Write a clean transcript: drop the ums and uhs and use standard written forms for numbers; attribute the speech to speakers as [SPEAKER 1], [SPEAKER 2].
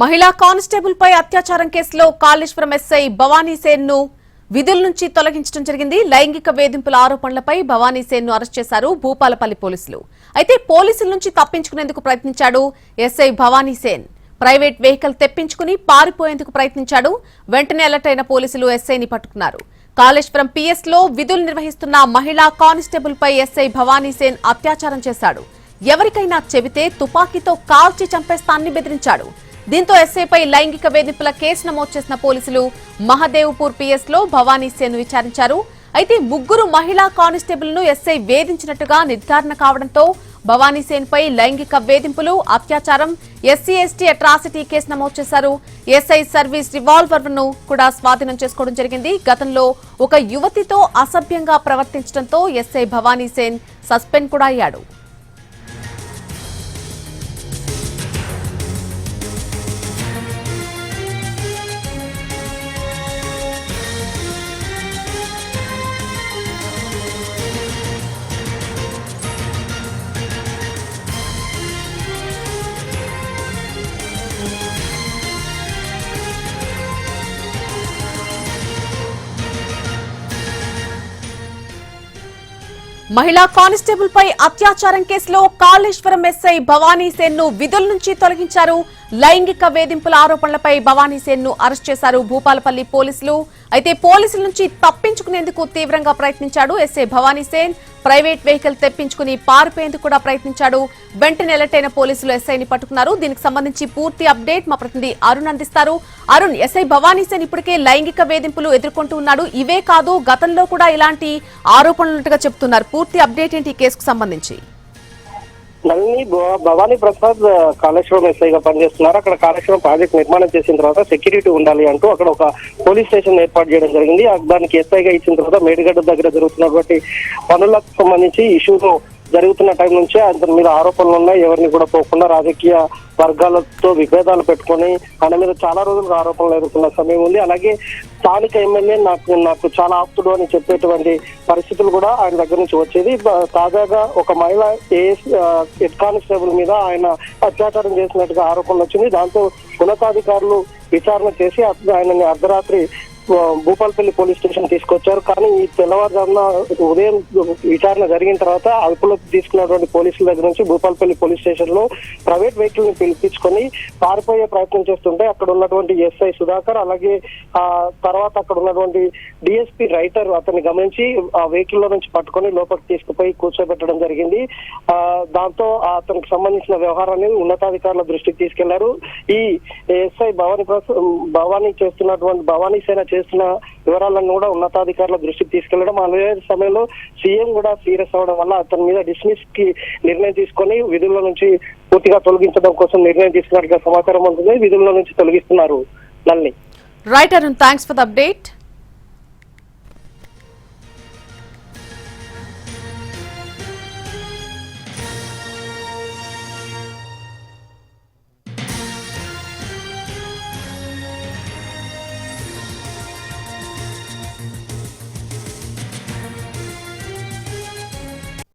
[SPEAKER 1] మహిళా కానిస్టేబుల్ పై అత్యాచారం కేసులో కాళేశ్వరం ఎస్ఐ భవానీ సేన్ ను విధుల నుంచి తొలగించడం జరిగింది. లైంగిక వేధింపుల ఆరోపణలపై భవానీ సేన్ ను అరెస్ట్ చేశారు భూపాలపల్లి పోలీసులు. అయితే పోలీసుల నుంచి తప్పించుకునేందుకు ప్రయత్నించాడు SI Bhavani Sen. Private vehicle తెప్పించుకుని పారిపోయేందుకు ప్రయత్నించాడు. వెంటనే అలర్ట్ అయిన పోలీసులు ఎస్ఐని పట్టుకున్నారు. కాళేశ్వరం పిఎస్ లో విధులు నిర్వహిస్తున్న మహిళా కానిస్టేబుల్ పై ఎస్ఐ భవానీ సేన్ అత్యాచారం చేశాడు. ఎవరికైనా చెబితే తుపాకీతో కాల్చి చంపేస్తానని బెదిరించాడు. దీంతో ఎస్ఐపై లైంగిక వేధింపుల కేసు నమోదు చేసిన పోలీసులు మహదేవ్పూర్ పిఎస్ లో భవానీ సేన్ విచారించారు. అయితే ముగ్గురు మహిళా కానిస్టేబుల్ ను ఎస్ఐ వేధించినట్టుగా నిర్ధారణ కావడంతో భవానీ సేన్ పై లైంగిక వేధింపులు, అత్యాచారం, ఎస్సీ ఎస్టీ అట్రాసిటీ కేసు నమోదు చేశారు. ఎస్ఐ సర్వీస్ రివాల్వర్ ను కూడా స్వాధీనం చేసుకోవడం జరిగింది. గతంలో ఒక యువతితో అసభ్యంగా ప్రవర్తించడంతో ఎస్ఐ భవానీ సేన్ సస్పెండ్ కూడా అయ్యాడు. మహిళా కానిస్టేబుల్ పై అత్యాచారం కేసులో కాళేశ్వరం ఎస్ఐ భవానీ సేన్ ను విధుల నుంచి తొలగించారు. లైంగిక వేధింపుల ఆరోపణలపై భవానీ సేన్ ను అరెస్ట్ చేశారు భూపాలపల్లి పోలీసులు. అయితే పోలీసుల నుంచి తప్పించుకునేందుకు తీవ్రంగా ప్రయత్నించాడు SI Bhavani Sen. Private vehicle తెప్పించుకుని పారిపోయేందుకు కూడా ప్రయత్నించాడు. వెంటనే అలర్ట్ అయిన పోలీసులు ఎస్ఐని పట్టుకున్నారు. దీనికి సంబంధించి పూర్తి అప్డేట్ మా ప్రతినిధి అరుణ్ అందిస్తారు. అరుణ్, ఎస్ఐ భవానీ సేన్ ఇప్పటికే లైంగిక వేధింపులు ఎదుర్కొంటూ ఉన్నాడు. ఇవే కాదు, గతంలో కూడా ఇలాంటి ఆరోపణలున్నట్టుగా చెప్తున్నారు. పూర్తి అప్డేట్ ఏంటి ఈ కేసుకు సంబంధించి?
[SPEAKER 2] నల్ని భవానీ ప్రసాద్ కాళేశ్వరం ఎస్ఐగా పనిచేస్తున్నారు. అక్కడ కాళేశ్వరం ప్రాజెక్ట్ నిర్మాణం చేసిన తర్వాత సెక్యూరిటీ ఉండాలి అంటూ అక్కడ ఒక పోలీస్ స్టేషన్ ఏర్పాటు చేయడం జరిగింది. దానికి ఎస్ఐగా ఇచ్చిన తర్వాత మేడిగడ్డ దగ్గర జరుగుతున్నటువంటి పనులకు సంబంధించి ఇష్యూలో జరుగుతున్న టైం నుంచే అతని మీద ఆరోపణలు ఉన్నాయి. ఎవరిని కూడా పోకుండా రాజకీయ వర్గాలతో విభేదాలు పెట్టుకుని ఆయన మీద చాలా రోజులుగా ఆరోపణలు ఎదుర్కొన్న సమయం ఉంది. అలాగే స్థానిక ఎమ్మెల్యే నాకు చాలా ఆప్తుడు అని చెప్పేటువంటి పరిస్థితులు కూడా ఆయన దగ్గర నుంచి వచ్చేది. తాజాగా ఒక మహిళ హెడ్ కానిస్టేబుల్ మీద ఆయన అత్యాచారం చేసినట్టుగా ఆరోపణలు వచ్చింది. దాంతో ఉన్నతాధికారులు విచారణ చేసి ఆయనని అర్ధరాత్రి భూపాలపల్లి పోలీస్ స్టేషన్ తీసుకొచ్చారు. కానీ ఈ తెల్లవారుజామున ఉదయం విచారణ జరిగిన తర్వాత అదుపులోకి తీసుకున్నటువంటి పోలీసుల దగ్గర నుంచి భూపాలపల్లి పోలీస్ స్టేషన్ లో ప్రైవేట్ వెహికల్ ని పిలిపించుకొని పారిపోయే ప్రయత్నం చేస్తుంటే అక్కడ ఉన్నటువంటి ఎస్ఐ సుధాకర్, అలాగే తర్వాత అక్కడ ఉన్నటువంటి డిఎస్పీ రైటర్ అతన్ని గమనించి ఆ వెహికల్ లో నుంచి పట్టుకొని లోపలికి తీసుకుపోయి కూర్చోబెట్టడం జరిగింది. దాంతో అతనికి సంబంధించిన వ్యవహారాన్ని ఉన్నతాధికారుల దృష్టికి తీసుకెళ్లారు. ఈ ఎస్ఐ భవానీ సేన చేస్తున్న వివరాలను కూడా ఉన్నతాధికారుల దృష్టికి తీసుకెళ్లడం, అదే సమయంలో సీఎం కూడా సీరియస్ అవడం వల్ల అతని మీద డిస్మిస్ కి నిర్ణయం తీసుకొని విధుల నుంచి పూర్తిగా తొలగించడం కోసం నిర్ణయం తీసుకున్నట్టుగా సమాచారం ఉంటుంది. విధుల నుంచి తొలగిస్తున్నారు. నల్ని
[SPEAKER 1] right Arun, thanks for the update.